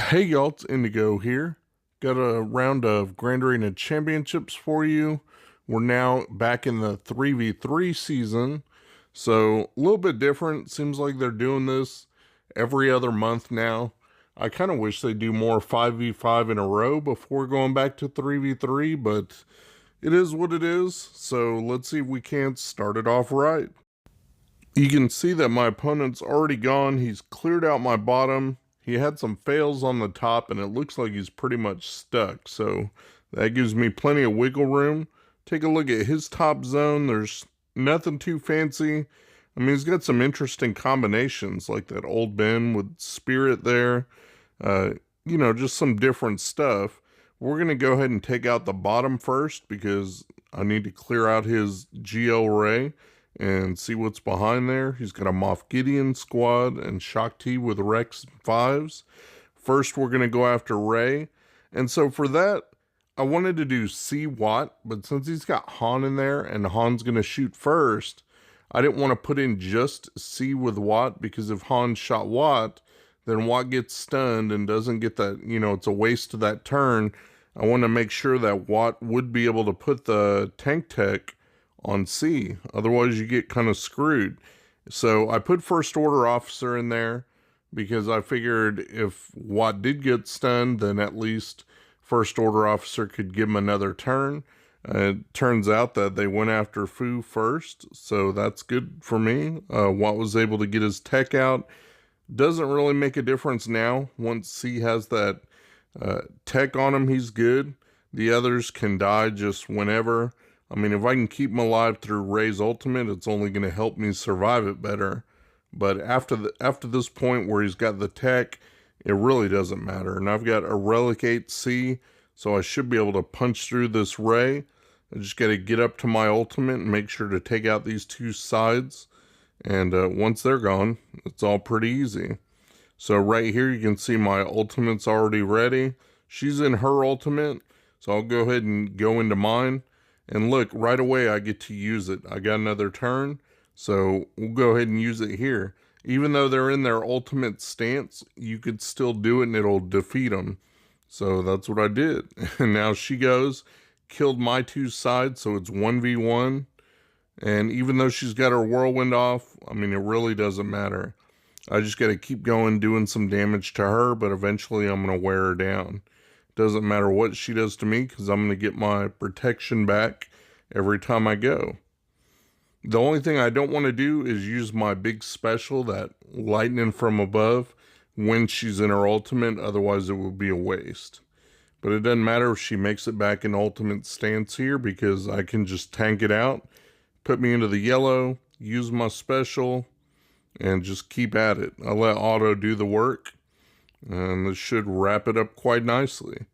Hey y'all, it's Indigo here. Got a round of Grand Arena Championships for you. We're now back in the 3v3 season, so a little bit different. Seems like they're doing this every other month now. I kind of wish they do more 5v5 in a row before going back to 3v3, but it is what it is, so let's see if we can't start it off right. You can see that my opponent's already gone. He's cleared out my bottom. He had some fails on the top, and it looks like he's pretty much stuck. So that gives me plenty of wiggle room. Take a look at his top zone. There's nothing too fancy. I mean, he's got some interesting combinations, like that old Ben with Spirit there. Just some different stuff. We're going to go ahead and take out the bottom first because I need to clear out his GL Ray and see what's behind there. He's got a Moff Gideon squad and Shock T with Rex 5s. First, we're going to go after Ray. And so for that, I wanted to do C Watt, but since he's got Han in there and Han's going to shoot first, I didn't want to put in just C with Watt because if Han shot Watt, then Watt gets stunned and doesn't get that, it's a waste of that turn. I want to make sure that Watt would be able to put the tank tech on C. Otherwise, you get kind of screwed. So I put First Order Officer in there because I figured if Watt did get stunned, then at least First Order Officer could give him another turn. It turns out that they went after Fu first, so that's good for me. Watt was able to get his tech out. Doesn't really make a difference now. Once C has that tech on him, he's good. The others can die just whenever. I mean, if I can keep him alive through Ray's ultimate, it's only going to help me survive it better. But after this point where he's got the tech, it really doesn't matter. And I've got a Relic 8C, so I should be able to punch through this Ray. I just got to get up to my ultimate and make sure to take out these two sides. And once they're gone, it's all pretty easy. So right here, you can see my ultimate's already ready. She's in her ultimate, so I'll go ahead and go into mine. And look, right away I get to use it. I got another turn, so we'll go ahead and use it here. Even though they're in their ultimate stance, you could still do it and it'll defeat them. So that's what I did. And now she goes, killed my two sides, so it's 1v1. And even though she's got her whirlwind off, I mean, it really doesn't matter. I just got to keep going, doing some damage to her, but eventually I'm going to wear her down. Doesn't matter what she does to me because I'm going to get my protection back every time I go. The only thing I don't want to do is use my big special, that lightning from above, when she's in her ultimate. Otherwise, it would be a waste. But it doesn't matter if she makes it back in ultimate stance here because I can just tank it out, put me into the yellow, use my special, and just keep at it. I'll let auto do the work. And this should wrap it up quite nicely.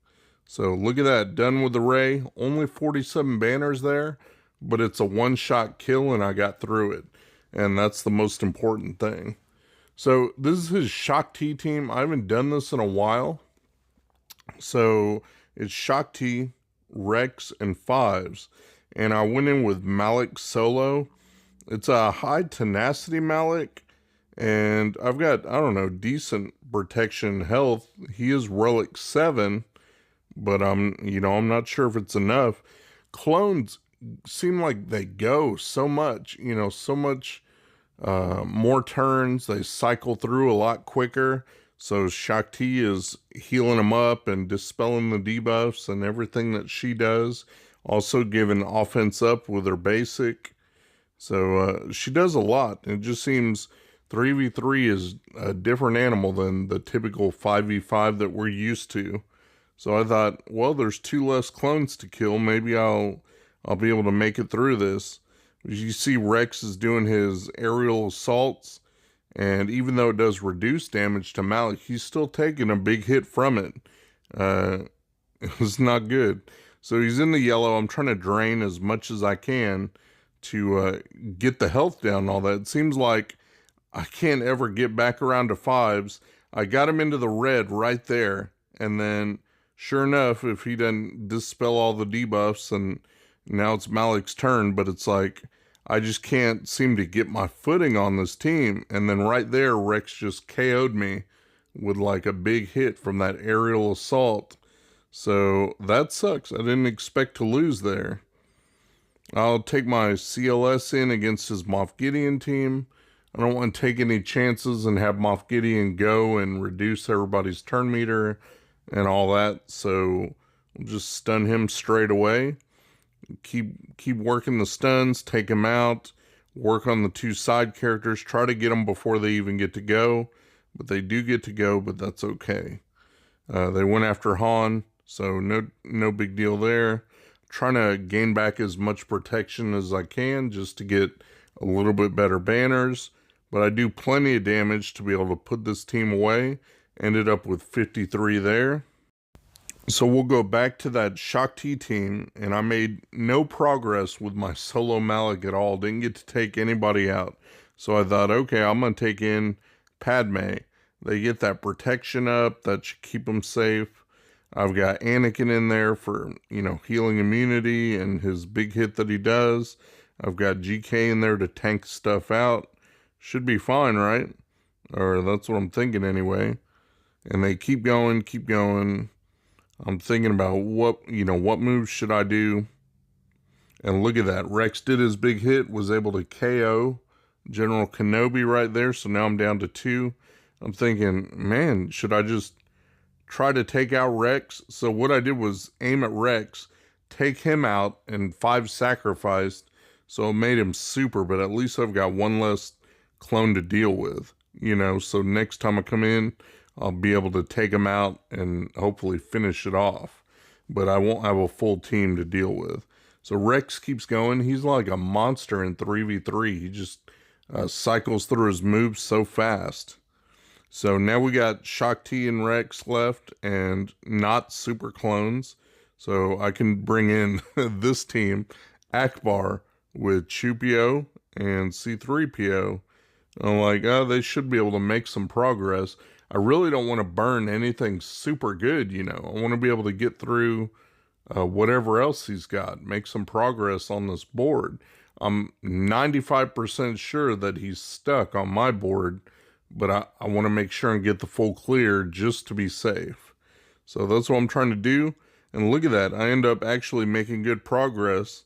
So look at that, done with the Ray. Only 47 banners there, but it's a one-shot kill and I got through it. And that's the most important thing. So this is his Shock T team. I haven't done this in a while. So it's Shock T, Rex, and 5s. And I went in with Malik solo. It's a high tenacity Malik. And I've got, I don't know, decent protection health. He is Relic 7, but I'm not sure if it's enough. Clones seem like they go so much, so much more turns. They cycle through a lot quicker. So Shock T is healing them up and dispelling the debuffs and everything that she does. Also giving offense up with her basic. So she does a lot. It just seems 3v3 is a different animal than the typical 5v5 that we're used to. So I thought, well, there's 2 less clones to kill. Maybe I'll be able to make it through this. As you see, Rex is doing his aerial assaults. And even though it does reduce damage to Malik, he's still taking a big hit from it. It's not good. So he's in the yellow. I'm trying to drain as much as I can to get the health down and all that. It seems like I can't ever get back around to 5s. I got him into the red right there. And then, sure enough, if he doesn't dispel all the debuffs, and now it's Malik's turn, but it's like, I just can't seem to get my footing on this team. And then right there, Rex just KO'd me with like a big hit from that aerial assault. So that sucks. I didn't expect to lose there. I'll take my CLS in against his Moff Gideon team. I don't want to take any chances and have Moff Gideon go and reduce everybody's turn meter and all that. So we'll just stun him straight away. Keep working the stuns, take him out, work on the two side characters, try to get them before they even get to go. But they do get to go, but that's okay. They went after Han, so no big deal there. Trying to gain back as much protection as I can just to get a little bit better banners. But I do plenty of damage to be able to put this team away. Ended up with 53 there. So we'll go back to that Shaak Ti team, and I made no progress with my solo Malak at all. Didn't get to take anybody out. So I thought, okay, I'm going to take in Padme. They get that protection up. That should keep them safe. I've got Anakin in there for, healing immunity and his big hit that he does. I've got GK in there to tank stuff out. Should be fine, right? Or that's what I'm thinking anyway. And they keep going. I'm thinking about what moves should I do. And look at that. Rex did his big hit, was able to KO General Kenobi right there. So now I'm down to 2. I'm thinking, man, should I just try to take out Rex? So what I did was aim at Rex, take him out, and 5 sacrificed. So it made him super, but at least I've got one less clone to deal with. So next time I come in, I'll be able to take him out and hopefully finish it off. But I won't have a full team to deal with. So Rex keeps going. He's like a monster in 3v3. He just cycles through his moves so fast. So now we got Shaak Ti and Rex left and not super clones. So I can bring in this team, Akbar, with Chewpio and C-3PO. I'm like, they should be able to make some progress. I really don't want to burn anything super good, I want to be able to get through whatever else he's got, make some progress on this board. I'm 95% sure that he's stuck on my board, but I want to make sure and get the full clear just to be safe. So that's what I'm trying to do. And look at that. I end up actually making good progress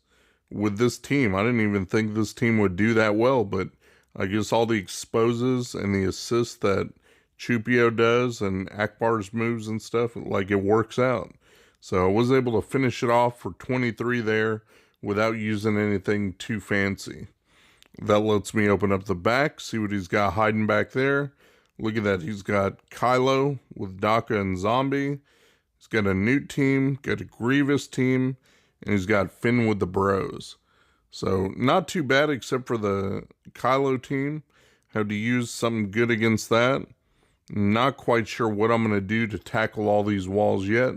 with this team. I didn't even think this team would do that well, but I guess all the exposes and the assists that Chewpio does and Akbar's moves and stuff, like it works out. So I was able to finish it off for 23 there without using anything too fancy. That lets me open up the back, see what he's got hiding back there. Look at that. He's got Kylo with Daka and Zombie. He's got a Newt team, got a Grievous team, and he's got Finn with the Bros. So not too bad except for the Kylo team. Had to use something good against that. Not quite sure what I'm going to do to tackle all these walls yet,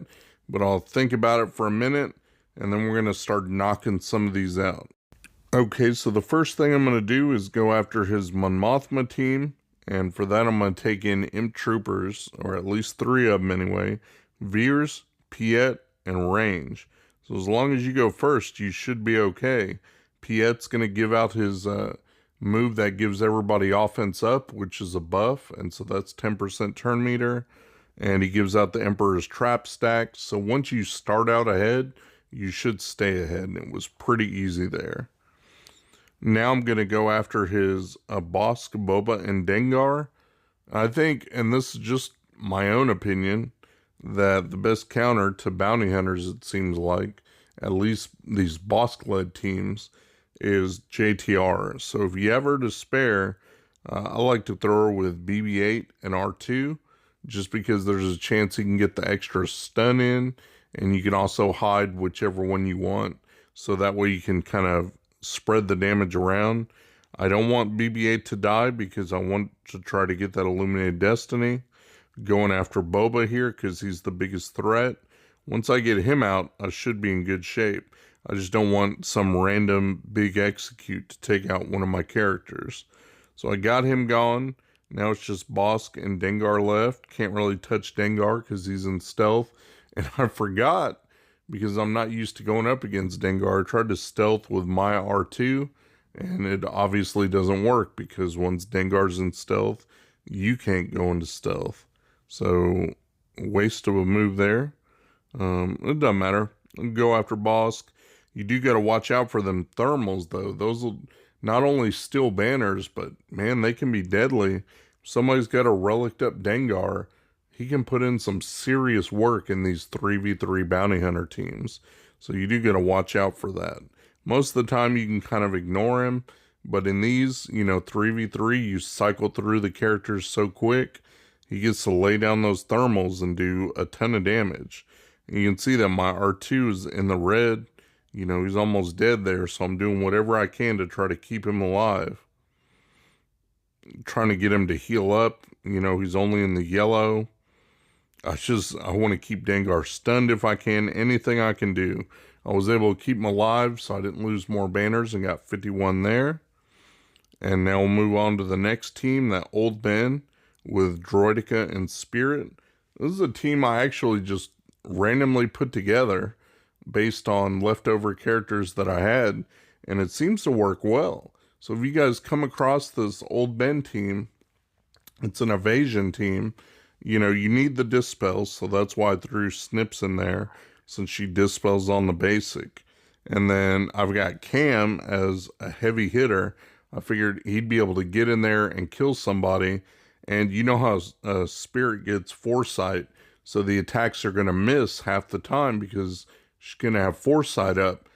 but I'll think about it for a minute, and then we're going to start knocking some of these out. Okay, so the first thing I'm going to do is go after his Mon Mothma team, and for that I'm going to take in Imp Troopers, or at least 3 of them anyway, Veers, Piet, and Range. So as long as you go first, you should be okay. Piet's going to give out his move that gives everybody offense up, which is a buff, and so that's 10% turn meter. And he gives out the Emperor's Trap stack. So once you start out ahead, you should stay ahead, and it was pretty easy there. Now I'm going to go after his Bosk, Boba, and Dengar. I think, and this is just my own opinion, that the best counter to bounty hunters, it seems like, at least these Bosk-led teams, is JTR. So if you ever despair, I like to throw her with BB-8 and R2, just because there's a chance you can get the extra stun in, and you can also hide whichever one you want. So that way you can kind of spread the damage around. I don't want BB-8 to die because I want to try to get that Illuminated Destiny. Going after Boba here because he's the biggest threat. Once I get him out, I should be in good shape. I just don't want some random big execute to take out one of my characters. So I got him gone. Now it's just Bosk and Dengar left. Can't really touch Dengar because he's in stealth. And I forgot, because I'm not used to going up against Dengar, I tried to stealth with my R2, and it obviously doesn't work because once Dengar's in stealth, you can't go into stealth. So, waste of a move there. It doesn't matter. Go after Bosk. You do got to watch out for them thermals, though. Those will not only steal banners, but man, they can be deadly. If somebody's got a relicked up Dengar, he can put in some serious work in these 3v3 bounty hunter teams. So you do got to watch out for that. Most of the time you can kind of ignore him, but in these, 3v3, you cycle through the characters so quick, he gets to lay down those thermals and do a ton of damage. And you can see that my R2 is in the red. He's almost dead there, so I'm doing whatever I can to try to keep him alive. Trying to get him to heal up. He's only in the yellow. I want to keep Dengar stunned if I can. Anything I can do. I was able to keep him alive, so I didn't lose more banners and got 51 there. And now we'll move on to the next team, that Old Ben with Droidica and Spirit. This is a team I actually just randomly put together based on leftover characters that I had, and it seems to work well. So if you guys come across this Old Ben team, it's an evasion team. You need the dispels, so that's why I threw Snips in there, since she dispels on the basic. And then I've got Cam as a heavy hitter. I figured he'd be able to get in there and kill somebody. And you know how Spirit gets foresight, so the attacks are going to miss half the time because she's going to have foresight up.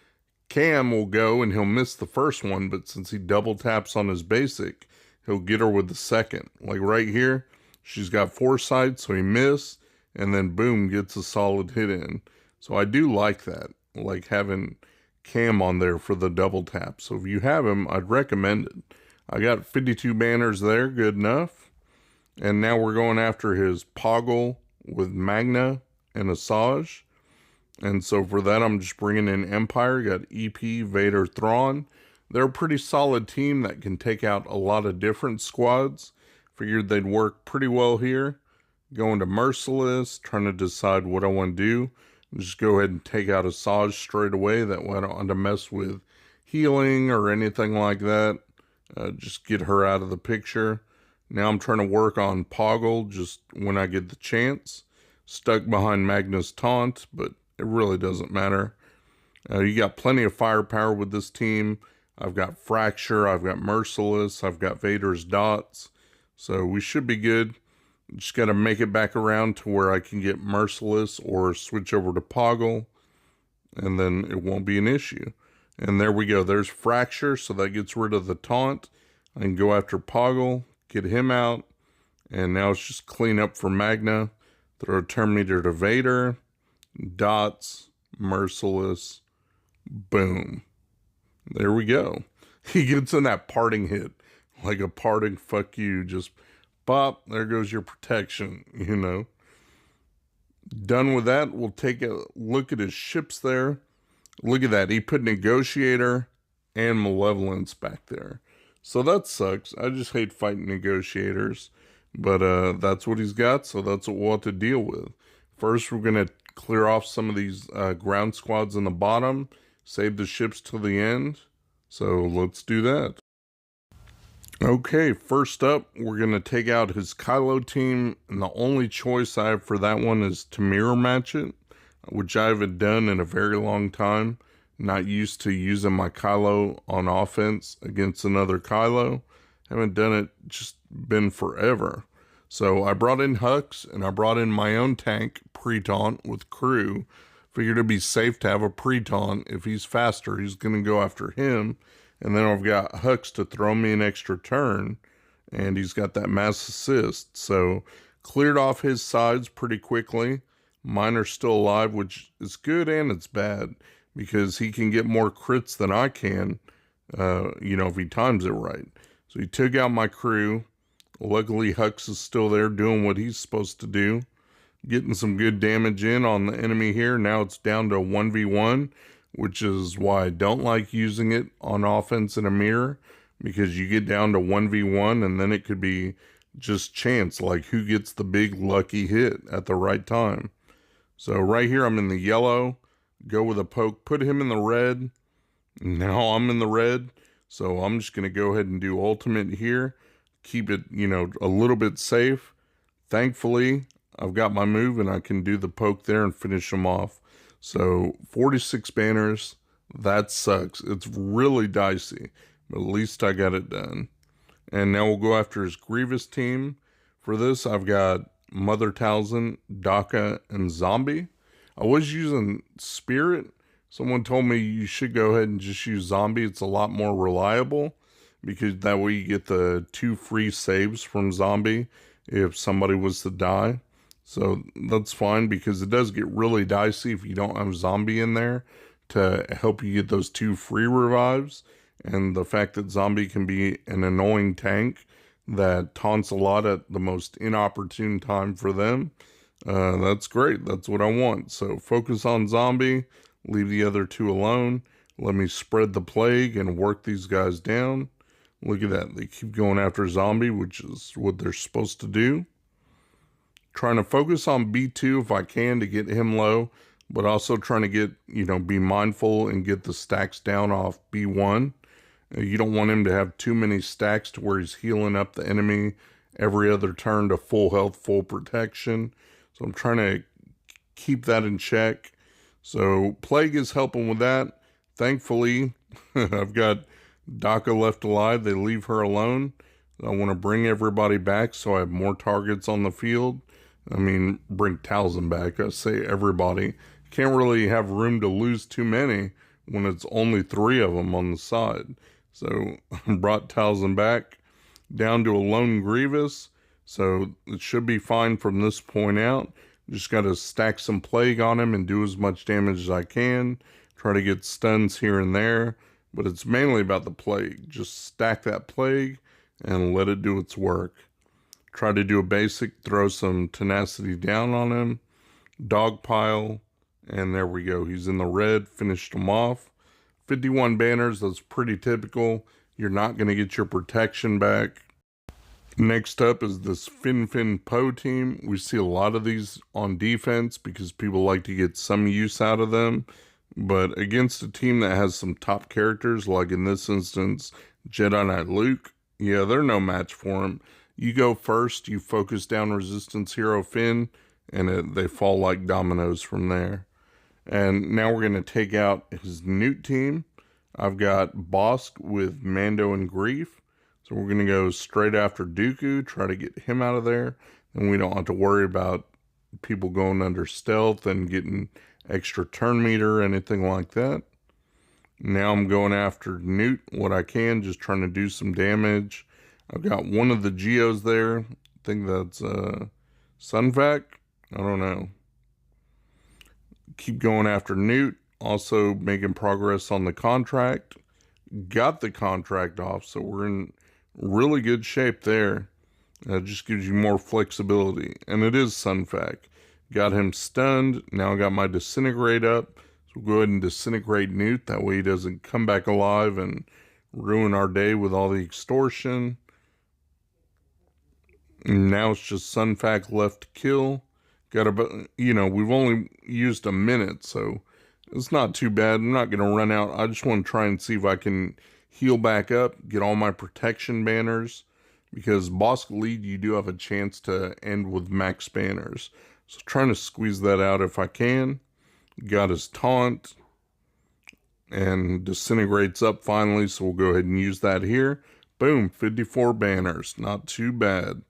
Cam will go and he'll miss the first one, but since he double taps on his basic, he'll get her with the second. Like right here, she's got foresight, so he missed, and then boom, gets a solid hit in. So I do like that, like having Cam on there for the double tap. So if you have him, I'd recommend it. I got 52 banners there, good enough. And now we're going after his Poggle with Magna and Asajj. And so for that, I'm just bringing in Empire. Got EP, Vader, Thrawn. They're a pretty solid team that can take out a lot of different squads. Figured they'd work pretty well here. Going to Merciless, trying to decide what I want to do. Just go ahead and take out Asajj straight away. That way I don't have to mess with healing or anything like that. Just get her out of the picture. Now I'm trying to work on Poggle just when I get the chance. Stuck behind Magna's taunt, but it really doesn't matter. You got plenty of firepower with this team. I've got Fracture, I've got Merciless, I've got Vader's dots. So we should be good. Just got to make it back around to where I can get Merciless or switch over to Poggle. And then it won't be an issue. And there we go. There's Fracture, so that gets rid of the taunt. I can go after Poggle, get him out. And now it's just clean up for Magna. Throw a Terminator to Vader. Dots, Merciless, boom. There we go. He gets in that parting hit, like a parting fuck you, just pop, there goes your protection, Done with that, we'll take a look at his ships there. Look at that, he put Negotiator and Malevolence back there. So that sucks. I just hate fighting Negotiators, but that's what he's got, so that's what we'll have to deal with. First, we're going to clear off some of these ground squads in the bottom, save the ships till the end. So let's do that. Okay, first up, we're going to take out his Kylo team, and the only choice I have for that one is to mirror match it, which I haven't done in a very long time. Not used to using my Kylo on offense against another Kylo. Haven't done it, just been forever. So I brought in Hux, and I brought in my own tank, Pre-Taunt, with crew. Figured it'd be safe to have a Pre-Taunt. If he's faster, he's going to go after him. And then I've got Hux to throw me an extra turn. And he's got that mass assist. So cleared off his sides pretty quickly. Mine are still alive, which is good and it's bad. Because he can get more crits than I can, if he times it right. So he took out my crew. Luckily, Hux is still there doing what he's supposed to do. Getting some good damage in on the enemy here. Now it's down to 1v1, which is why I don't like using it on offense in a mirror. Because you get down to 1v1 and then it could be just chance. Like who gets the big lucky hit at the right time. So right here I'm in the yellow. Go with a poke. Put him in the red. Now I'm in the red. So I'm just going to go ahead and do ultimate here. Keep it, a little bit safe. Thankfully, I've got my move and I can do the poke there and finish him off. So 46 banners, that sucks. It's really dicey, but at least I got it done. And now we'll go after his Grievous team. For this, I've got Mother Talzin, Daka, and Zombie. I was using Spirit. Someone told me you should go ahead and just use Zombie. It's a lot more reliable because that way you get the 2 free saves from Zombie if somebody was to die. So that's fine because it does get really dicey if you don't have Zombie in there to help you get those 2 free revives. And the fact that Zombie can be an annoying tank that taunts a lot at the most inopportune time for them, that's great. That's what I want. So focus on Zombie, leave the other 2 alone. Let me spread the plague and work these guys down. Look at that. They keep going after Zombie, which is what they're supposed to do. Trying to focus on B2 if I can to get him low, but also trying to get, be mindful and get the stacks down off B1. You don't want him to have too many stacks to where he's healing up the enemy every other turn to full health, full protection. So I'm trying to keep that in check. So Plague is helping with that. Thankfully, I've got Daka left alive. They leave her alone. I want to bring everybody back so I have more targets on the field. I mean, bring Talzin back. I say everybody. Can't really have room to lose too many when it's only 3 of them on the side. So I brought Talzin back down to a lone Grievous. So it should be fine from this point out. Just got to stack some Plague on him and do as much damage as I can. Try to get stuns here and there. But it's mainly about the Plague. Just stack that Plague and let it do its work. Try to do a basic, throw some tenacity down on him. Dogpile, and there we go. He's in the red, finished him off. 51 banners, that's pretty typical. You're not going to get your protection back. Next up is this Fin Po team. We see a lot of these on defense because people like to get some use out of them. But against a team that has some top characters, like in this instance, Jedi Knight Luke, yeah, they're no match for him. You go first, you focus down Resistance Hero Finn, and they fall like dominoes from there. And now we're going to take out his Newt team. I've got Bosk with Mando and Grief. So we're going to go straight after Dooku, try to get him out of there. And we don't have to worry about people going under stealth and getting extra turn meter or anything like that. Now I'm going after Newt, what I can, just trying to do some damage. I've got one of the Geos there. I think that's Sunvac. I don't know. Keep going after Newt. Also making progress on the contract. Got the contract off, so we're in really good shape there. It just gives you more flexibility. And it is Sunvac. Got him stunned. Now I got my Disintegrate up. So we'll go ahead and Disintegrate Newt. That way he doesn't come back alive and ruin our day with all the extortion. And now it's just Sunvac left to kill. Got about, we've only used a minute, so it's not too bad. I'm not going to run out. I just want to try and see if I can heal back up, get all my protection banners, because Bosk lead, you do have a chance to end with max banners. So trying to squeeze that out if I can. Got his taunt, and Disintegrates up finally, so we'll go ahead and use that here. Boom, 54 banners. Not too bad.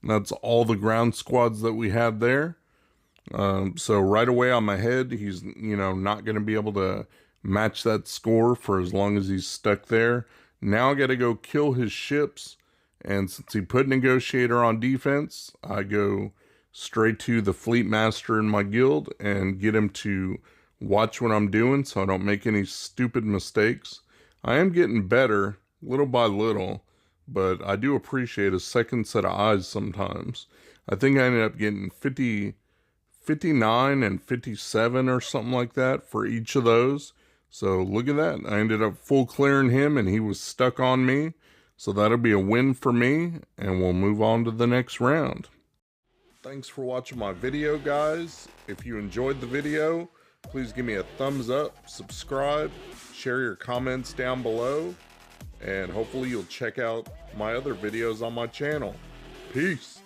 That's all the ground squads that we had there. So right away on my head, he's, not going to be able to match that score for as long as he's stuck there. Now I got to go kill his ships. And since he put Negotiator on defense, I go straight to the Fleet Master in my guild and get him to watch what I'm doing so I don't make any stupid mistakes. I am getting better little by little, but I do appreciate a second set of eyes sometimes. I think I ended up getting 59 and 57 or something like that for each of those. So look at that. I ended up full clearing him and he was stuck on me. So that'll be a win for me, and we'll move on to the next round. Thanks for watching my video, guys. If you enjoyed the video, please give me a thumbs up, subscribe, share your comments down below, and hopefully you'll check out my other videos on my channel. Peace.